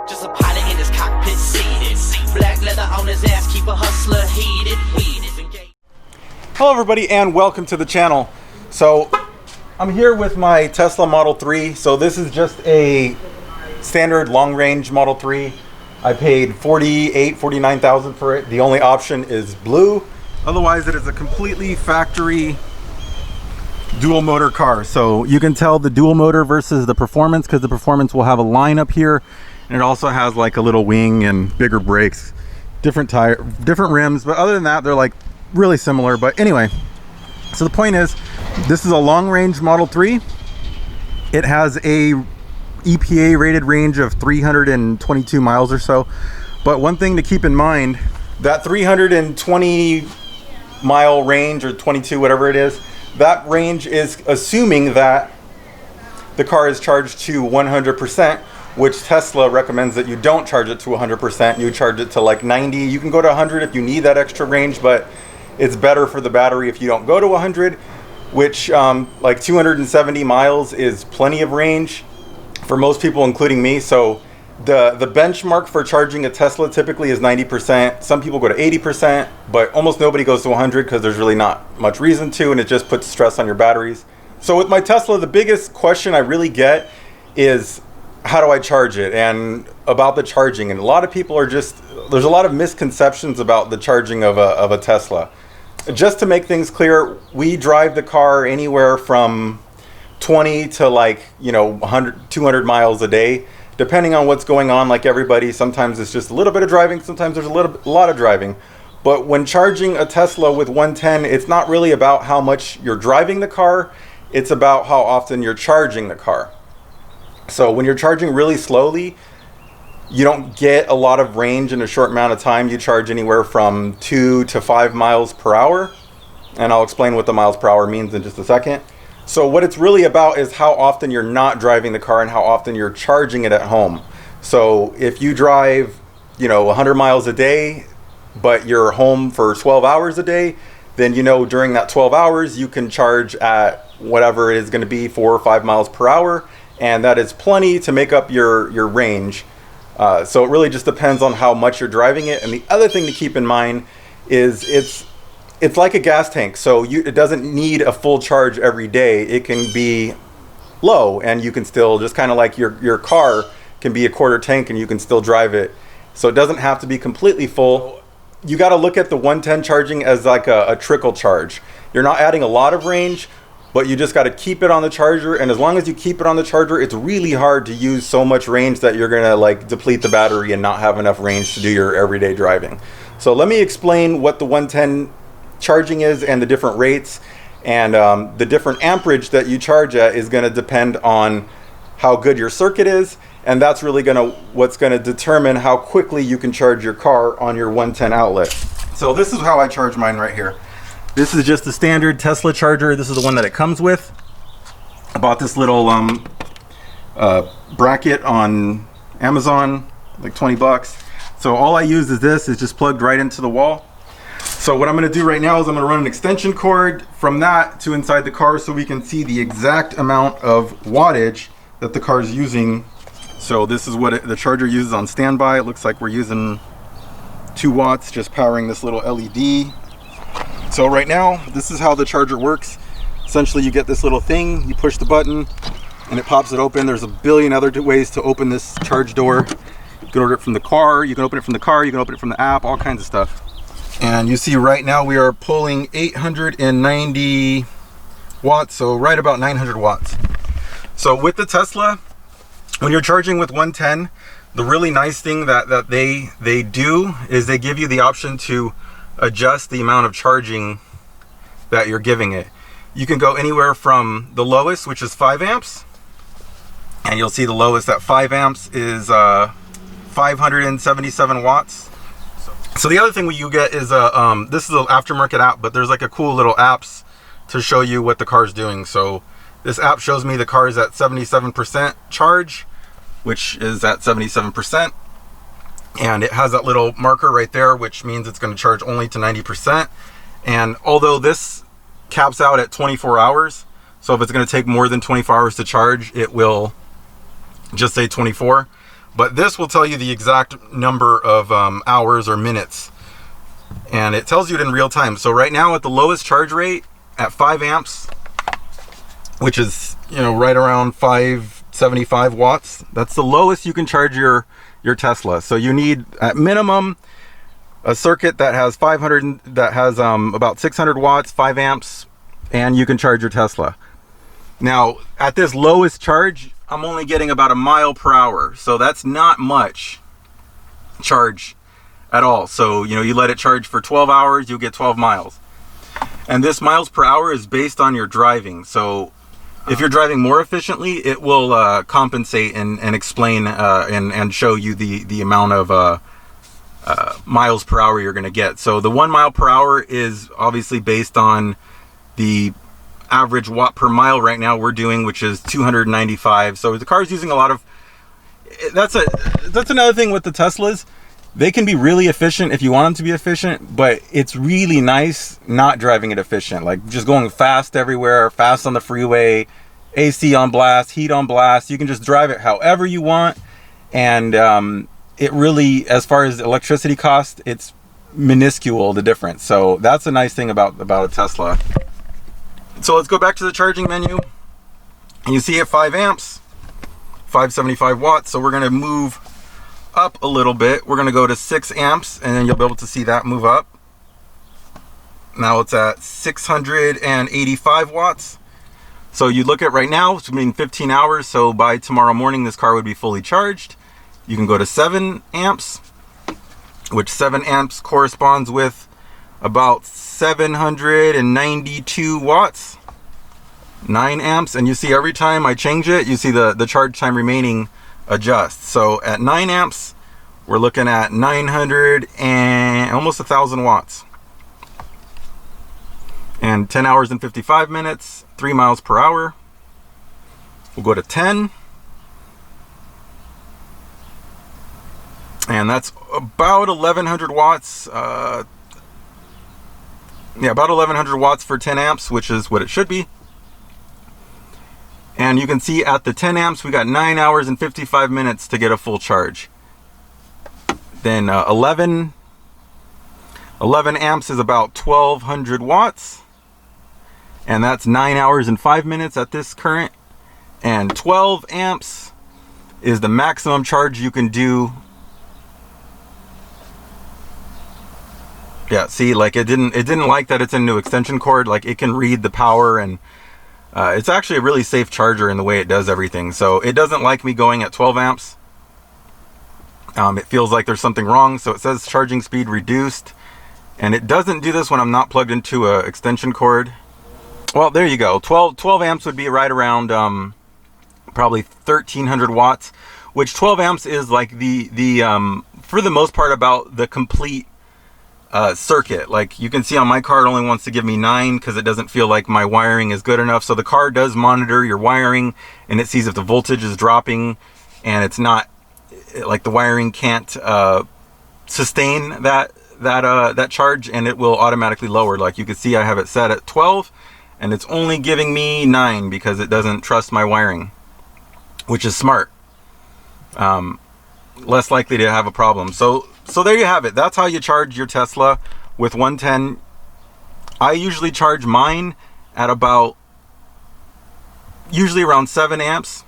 Just a pilot in his cockpit seated. Black leather on his ass, keep a hustler heated. Hello everybody and welcome to the channel. So I'm here with my Tesla Model 3. So this is just a standard long range Model 3. I paid $49,000 for it. The only option is blue. Otherwise it is a completely factory dual motor car. So you can tell the dual motor versus the performance because the performance will have a line up here. And it also has like a little wing and bigger brakes, different tire, different rims. But other than that, they're like really similar. But anyway, so the point is, this is a long range Model 3. It has a EPA rated range of 322 miles or so. But one thing to keep in mind, that 320 mile range or 22, whatever it is, that range is assuming that the car is charged to 100%, which Tesla recommends that you don't charge it to 100%. You charge it to like 90. You can go to 100 if you need that extra range, but it's better for the battery if you don't go to 100, which like 270 miles is plenty of range for most people, including me. So the benchmark for charging a Tesla typically is 90%. Some people go to 80%, but almost nobody goes to 100 because there's really not much reason to, and it just puts stress on your batteries. So with my Tesla, the biggest question I really get is, how do I charge it, and about the charging. And a lot of people are just, there's a lot of misconceptions about the charging of a Tesla. Just to make things clear, we drive the car anywhere from 20 to like, 100, 200 miles a day, depending on what's going on. Like everybody, sometimes it's just a little bit of driving, sometimes there's a lot of driving. But when charging a Tesla with 110, it's not really about how much you're driving the car, it's about how often you're charging the car. So when you're charging really slowly, you don't get a lot of range in a short amount of time. You charge anywhere from 2 to 5 miles per hour. And I'll explain what the miles per hour means in just a second. So what it's really about is how often you're not driving the car and how often you're charging it at home. So if you drive, 100 miles a day, but you're home for 12 hours a day, then during that 12 hours, you can charge at whatever it is going to be, 4 or 5 miles per hour. And that is plenty to make up your range. So it really just depends on how much you're driving it. And the other thing to keep in mind is it's like a gas tank. So it doesn't need a full charge every day. It can be low, and you can still, just kind of like your car can be a quarter tank and you can still drive it. So it doesn't have to be completely full. You got to look at the 110 charging as like a trickle charge. You're not adding a lot of range, but you just got to keep it on the charger. And as long as you keep it on the charger, it's really hard to use so much range that you're going to like deplete the battery and not have enough range to do your everyday driving. So let me explain what the 110 charging is and the different rates. And the different amperage that you charge at is going to depend on how good your circuit is. And that's really what's going to determine how quickly you can charge your car on your 110 outlet. So this is how I charge mine right here. This is just the standard Tesla charger. This is the one that it comes with. I bought this little bracket on Amazon, like 20 bucks. So all I use is this, is just plugged right into the wall. So what I'm gonna do right now is I'm gonna run an extension cord from that to inside the car so we can see the exact amount of wattage that the car is using. So this is what the charger uses on standby. It looks like we're using 2 watts just powering this little LED. So right now, this is how the charger works. Essentially, you get this little thing, you push the button, and it pops it open. There's a billion other ways to open this charge door. You can order it from the car, you can open it from the car, you can open it from the app, all kinds of stuff. And you see right now we are pulling 890 watts, so right about 900 watts. So with the Tesla, when you're charging with 110, the really nice thing that they do is they give you the option to adjust the amount of charging that you're giving it. You can go anywhere from the lowest, which is 5 amps, and you'll see the lowest at 5 amps is 577 watts. So the other thing you get is this is an aftermarket app, but there's like a cool little apps to show you what the car's doing. So this app shows me the car is at 77% charge, which is at 77%. And it has that little marker right there, which means it's going to charge only to 90%. And although this caps out at 24 hours, so if it's going to take more than 24 hours to charge, it will just say 24. but this will tell you the exact number of hours or minutes, and it tells you it in real time. So right now at the lowest charge rate at 5 amps, which is, you know, right around 575 watts, that's the lowest you can charge your Tesla. So you need at minimum a circuit that has about 600 watts, 5 amps, and you can charge your Tesla. Now at this lowest charge, I'm only getting about a mile per hour, so that's not much charge at all. So, you know, you let it charge for 12 hours, you'll get 12 miles. And this miles per hour is based on your driving. So if you're driving more efficiently, it will compensate and explain and show you the amount of miles per hour you're going to get. So the 1 mile per hour is obviously based on the average watt per mile right now we're doing, which is 295. So the car's using a lot of, that's another thing with the Teslas. They can be really efficient if you want them to be efficient, but it's really nice not driving it efficient, like just going fast everywhere, fast on the freeway, AC on blast, heat on blast. You can just drive it however you want, and it really, as far as electricity cost, it's minuscule, the difference. So that's a nice thing about a Tesla. So let's go back to the charging menu, and you see at 5 amps, 575 watts. So we're going to move up a little bit. We're going to go to 6 amps, and then you'll be able to see that move up. Now it's at 685 watts. So you look at right now, it's been 15 hours. So by tomorrow morning, this car would be fully charged. You can go to 7 amps, which 7 amps corresponds with about 792 watts. 9 amps, and you see every time I change it, you see the charge time remaining adjusts. So at 9 amps, we're looking at 900 and almost 1,000 watts. And 10 hours and 55 minutes, 3 miles per hour. We'll go to 10. And that's about 1,100 watts. About 1,100 watts for 10 amps, which is what it should be. And you can see at the 10 amps, we got 9 hours and 55 minutes to get a full charge. Then 11 amps is about 1,200 watts. And that's 9 hours and 5 minutes at this current. And 12 amps is the maximum charge you can do. Yeah, see, like it didn't like that it's into extension cord. Like it can read the power, and it's actually a really safe charger in the way it does everything. So it doesn't like me going at 12 amps. It feels like there's something wrong. So it says charging speed reduced, and it doesn't do this when I'm not plugged into a extension cord. Well, there you go. 12 amps would be right around probably 1,300 watts, which 12 amps is like the for the most part about the complete circuit. Like you can see on my car, it only wants to give me 9 because it doesn't feel like my wiring is good enough. So the car does monitor your wiring, and it sees if the voltage is dropping, and it's not like the wiring can't sustain that charge, and it will automatically lower. Like you can see, I have it set at 12, and it's only giving me 9 because it doesn't trust my wiring, which is smart. Less likely to have a problem. So there you have it. That's how you charge your Tesla with 110. I usually charge mine at usually around 7 amps.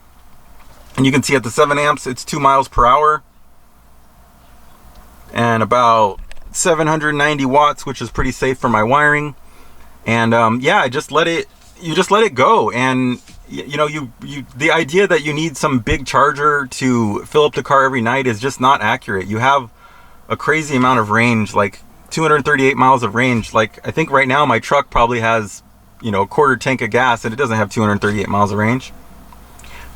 And you can see at the 7 amps, it's 2 miles per hour. And about 790 watts, which is pretty safe for my wiring. And yeah, you just let it go. And you know, the idea that you need some big charger to fill up the car every night is just not accurate. You have a crazy amount of range, like 238 miles of range. Like I think right now my truck probably has, you know, a quarter tank of gas, and it doesn't have 238 miles of range.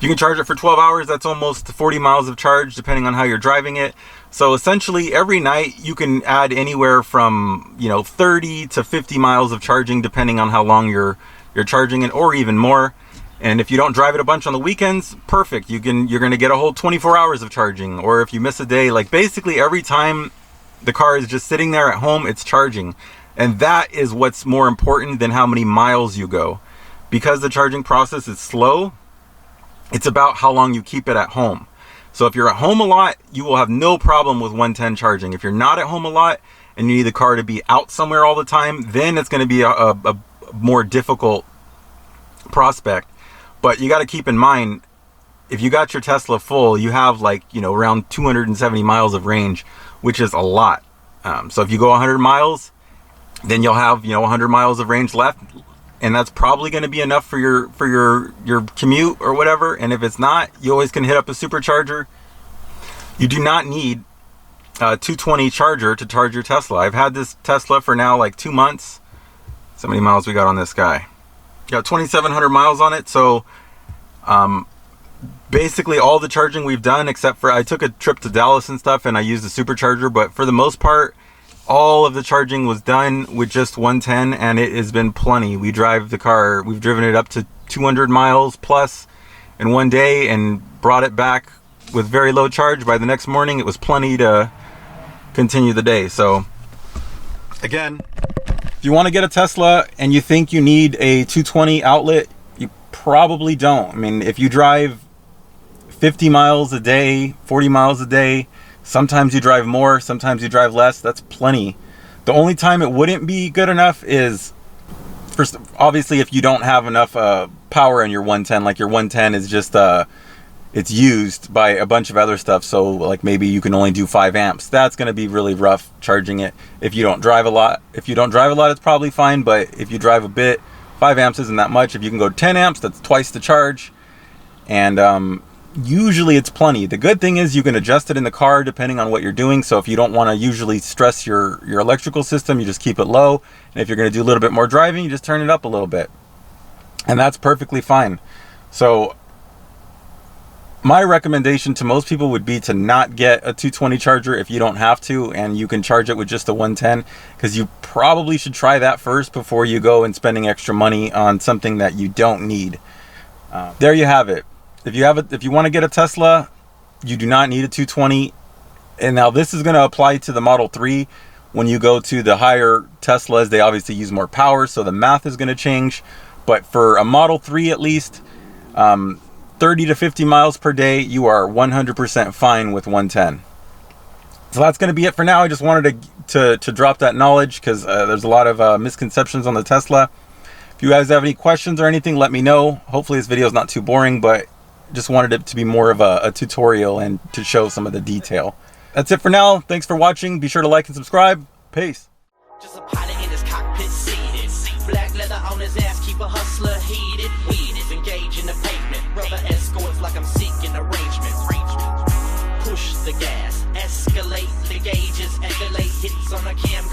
You can charge it for 12 hours. That's almost 40 miles of charge, depending on how you're driving it. So essentially every night you can add anywhere from, you know, 30 to 50 miles of charging, depending on how long you're charging it, or even more. And if you don't drive it a bunch on the weekends, perfect. You're going to get a whole 24 hours of charging. Or if you miss a day, like basically every time the car is just sitting there at home, it's charging. And that is what's more important than how many miles you go. Because the charging process is slow, it's about how long you keep it at home. So if you're at home a lot, you will have no problem with 110 charging. If you're not at home a lot and you need the car to be out somewhere all the time, then it's going to be a more difficult prospect. But you got to keep in mind, if you got your Tesla full, you have like, you know, around 270 miles of range, which is a lot. So if you go 100 miles, then you'll have, you know, 100 miles of range left, and that's probably going to be enough for your commute or whatever. And if it's not, you always can hit up a supercharger. You do not need a 220 charger to charge your Tesla. I've had this Tesla for now like 2 months. So many miles we got on this guy. Got 2,700 miles on it. So basically all the charging we've done, except for I took a trip to Dallas and stuff and I used the supercharger, but for the most part, all of the charging was done with just 110, and it has been plenty. We drive the car, we've driven it up to 200 miles plus in one day and brought it back with very low charge. By the next morning, it was plenty to continue the day. So again, if you want to get a Tesla and you think you need a 220 outlet, you probably don't. I mean, if you drive 50 miles a day, 40 miles a day, sometimes you drive more, sometimes you drive less, that's plenty. The only time it wouldn't be good enough is, first, obviously, if you don't have enough power in your 110, like your 110 is just, it's used by a bunch of other stuff, so like maybe you can only do 5 amps. That's going to be really rough charging it if you don't drive a lot. If you don't drive a lot, it's probably fine, but if you drive a bit, 5 amps isn't that much. If you can go 10 amps, that's twice the charge. And usually it's plenty. The good thing is you can adjust it in the car depending on what you're doing. So if you don't want to usually stress your electrical system, you just keep it low. And if you're going to do a little bit more driving, you just turn it up a little bit. And that's perfectly fine. So my recommendation to most people would be to not get a 220 charger if you don't have to, and you can charge it with just a 110, because you probably should try that first before you go and spending extra money on something that you don't need. There you have it. If you want to get a Tesla, you do not need a 220. And now this is going to apply to the Model 3. When you go to the higher Teslas, they obviously use more power, so the math is going to change. But for a Model 3 at least, 30 to 50 miles per day, you are 100% fine with 110. So that's going to be it for now. I just wanted to drop that knowledge, because there's a lot of misconceptions on the Tesla. If you guys have any questions or anything, let me know. Hopefully this video is not too boring, but just wanted it to be more of a tutorial and to show some of the detail. That's it for now. Thanks for watching. Be sure to like and subscribe. Peace. Just a pilot in his cockpit seated. Black leather on his ass, keep a hustler heated. Weed is engaged in the pavement. Rubber escorts like I'm seeking arrangement. Push the gas, escalate the gauges, escalate hits on the cam.